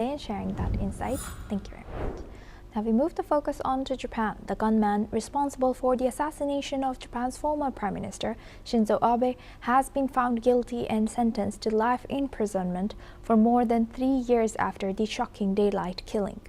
and sharing that insight. Thank you very much. Now we move the focus on to Japan. The gunman responsible for the assassination of Japan's former Prime Minister, Shinzo Abe, has been found guilty and sentenced to life imprisonment for more than 3 years after the shocking daylight killing.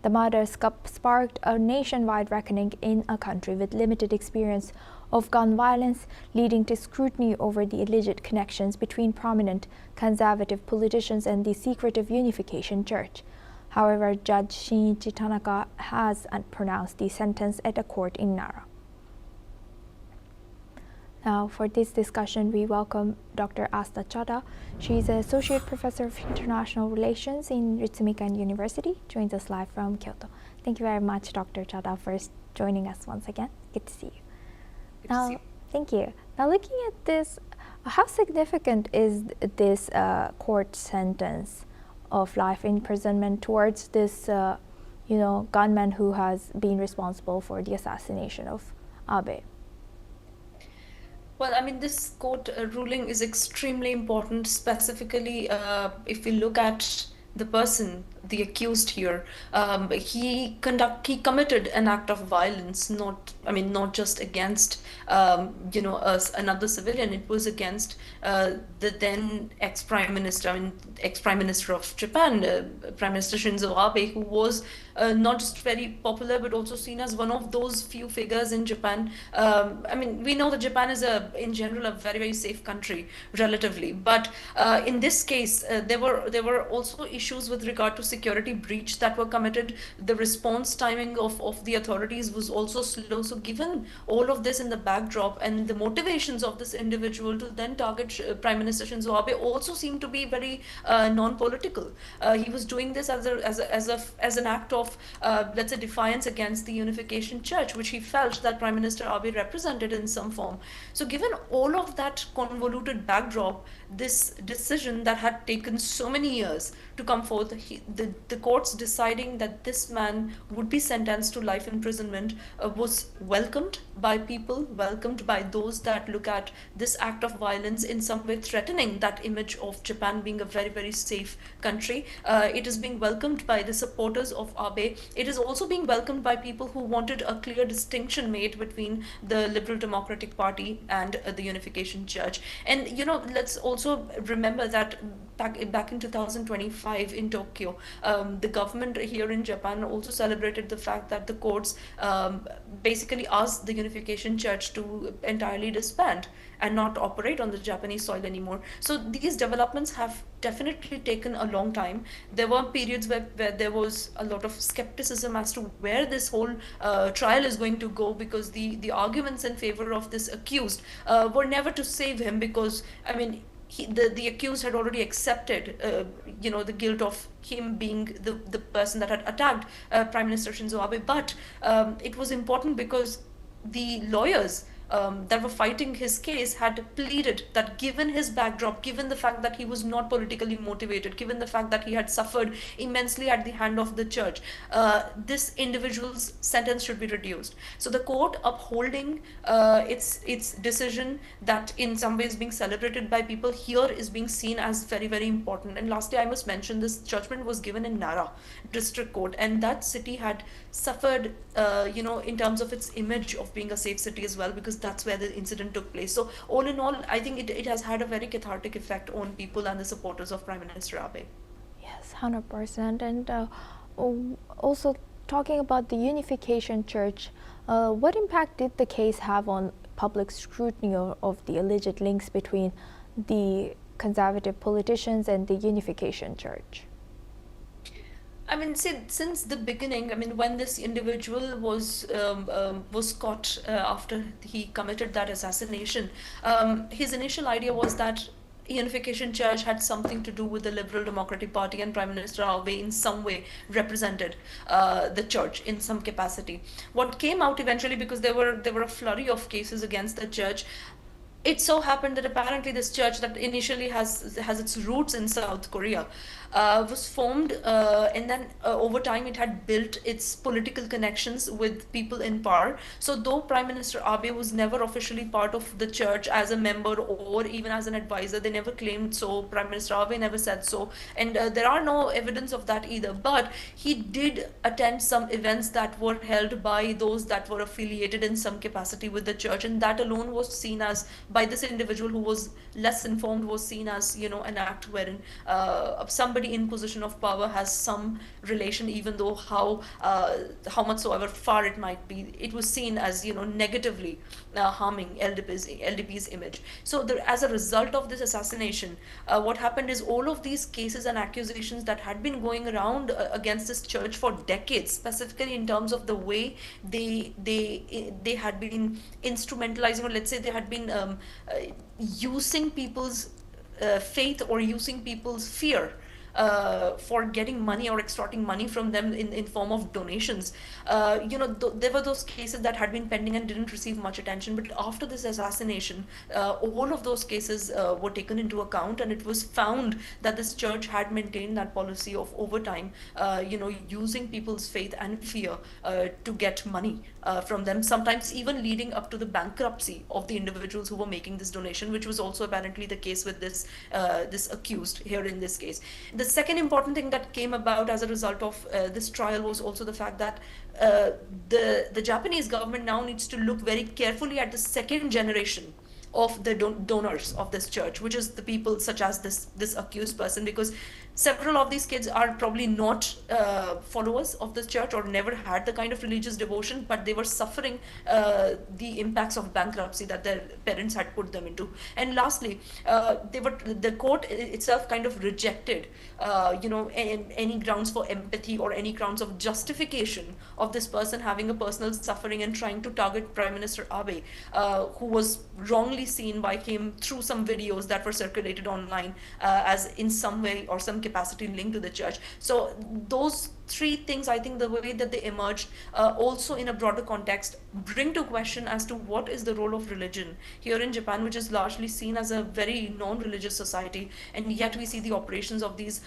The murder sparked a nationwide reckoning in a country with limited experience of gun violence, leading to scrutiny over the alleged connections between prominent conservative politicians and the secretive Unification Church. However, Judge Shinichi Tanaka has pronounced the sentence at a court in Nara. Now, for this discussion, we welcome Dr. Asta Chada. She is an Associate Professor of International Relations in Ritsumeikan University, joins us live from Kyoto. Thank you very much, Dr. Chada, for joining us once again. Good to see you. Thank you. Now, looking at this, how significant is this court sentence of life imprisonment towards this, gunman who has been responsible for the assassination of Abe? Well, I mean, this court ruling is extremely important, specifically if we look at the person, the accused here. He committed an act of violence, not just against another civilian. It was against the then ex-prime minister of Japan, Prime Minister Shinzo Abe, who was not just very popular but also seen as one of those few figures in Japan. We know that Japan is in general a very, very safe country relatively, but in this case there were also issues with regard to security breach that were committed. The response timing of the authorities was also slow. So given all of this in the backdrop and the motivations of this individual to then target Prime Minister Shinzo Abe also seemed to be very non-political. He was doing this as an act of let's say defiance against the Unification Church, which he felt that Prime Minister Abe represented in some form. So given all of that convoluted backdrop, this decision that had taken so many years to come forth, the courts deciding that this man would be sentenced to life imprisonment was welcomed by people, welcomed by those that look at this act of violence in some way threatening that image of Japan being a very, very safe country. It is being welcomed by the supporters of Abe. It is also being welcomed by people who wanted a clear distinction made between the Liberal Democratic Party and the Unification Church. And let's also remember that back in 2025 in Tokyo, the government here in Japan also celebrated the fact that the courts basically asked the Unification Church to entirely disband and not operate on the Japanese soil anymore. So these developments have definitely taken a long time. There were periods where there was a lot of skepticism as to where this whole trial is going to go, because the arguments in favor of this accused were never to save him, because the accused had already accepted the guilt of him being the person that had attacked Prime Minister Shinzo Abe. But it was important because the lawyers that were fighting his case had pleaded that given his backdrop, given the fact that he was not politically motivated, given the fact that he had suffered immensely at the hand of the church, this individual's sentence should be reduced. So the court upholding its decision that in some ways being celebrated by people here is being seen as very, very important. And lastly, I must mention this judgment was given in Nara District Court, and that city had suffered in terms of its image of being a safe city as well, because that's where the incident took place. So all in all, I think it has had a very cathartic effect on people and the supporters of Prime Minister Abe. Yes, 100%. And also talking about the Unification Church, what impact did the case have on public scrutiny of the alleged links between the conservative politicians and the Unification Church? Since the beginning, when this individual was caught after he committed that assassination, his initial idea was that Unification Church had something to do with the Liberal Democratic Party, and Prime Minister Abe in some way represented the church in some capacity. What came out eventually, because there were a flurry of cases against the church, it so happened that apparently this church that initially has its roots in South Korea was formed, and then over time it had built its political connections with people in power. So though Prime Minister Abe was never officially part of the church as a member or even as an advisor, they never claimed so. Prime Minister Abe never said so, and there are no evidence of that either. But he did attend some events that were held by those that were affiliated in some capacity with the church, and that alone was seen as, by this individual who was less informed, was seen as, an act wherein somebody in position of power has some relation, even though how much so ever far it might be, it was seen as, negatively harming LDP's image. So as a result of this assassination, what happened is all of these cases and accusations that had been going around against this church for decades, specifically in terms of the way they had been instrumentalizing, or let's say they had been using people's faith or using people's fear for getting money or extorting money from them in form of donations. There were those cases that had been pending and didn't receive much attention. But after this assassination, all of those cases were taken into account, and it was found that this church had maintained that policy of over time, using people's faith and fear to get money from them, sometimes even leading up to the bankruptcy of the individuals who were making this donation, which was also apparently the case with this accused here in this case. The second important thing that came about as a result of this trial was also the fact that the Japanese government now needs to look very carefully at the second generation of the donors of this church, which is the people such as this accused person, because several of these kids are probably not followers of this church or never had the kind of religious devotion, but they were suffering the impacts of bankruptcy that their parents had put them into. And lastly, the court itself kind of rejected any grounds for empathy or any grounds of justification of this person having a personal suffering and trying to target Prime Minister Abe, who was wrongly seen by him through some videos that were circulated online as in some way or some capacity linked to the church. So those three things, I think the way that they emerged, also in a broader context, bring to question as to what is the role of religion here in Japan, which is largely seen as a very non-religious society, and yet we see the operations of these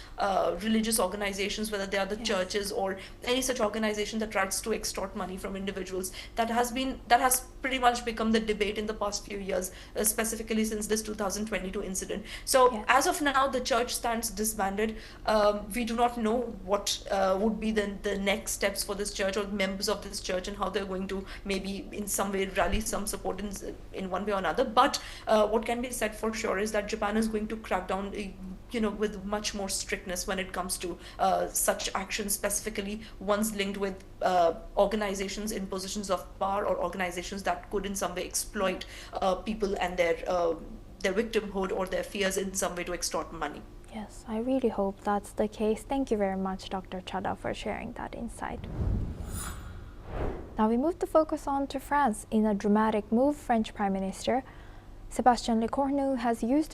religious organizations, whether they are the churches or any such organization that tries to extort money from individuals. That has pretty much become the debate in the past few years, specifically since this 2022 incident. So as of now, the church stands disbanded. We do not know what would be the next steps for this church or members of this church, and how they're going to maybe in some way rally some support in one way or another. But what can be said for sure is that Japan is going to crack down with much more strictness when it comes to such actions, specifically ones linked with organizations in positions of power or organizations that could in some way exploit people and their victimhood or their fears in some way to extort money. Yes, I really hope that's the case. Thank you very much, Dr. Chada, for sharing that insight. Now we move the focus on to France. In a dramatic move, French Prime Minister Sébastien Lecornu has used the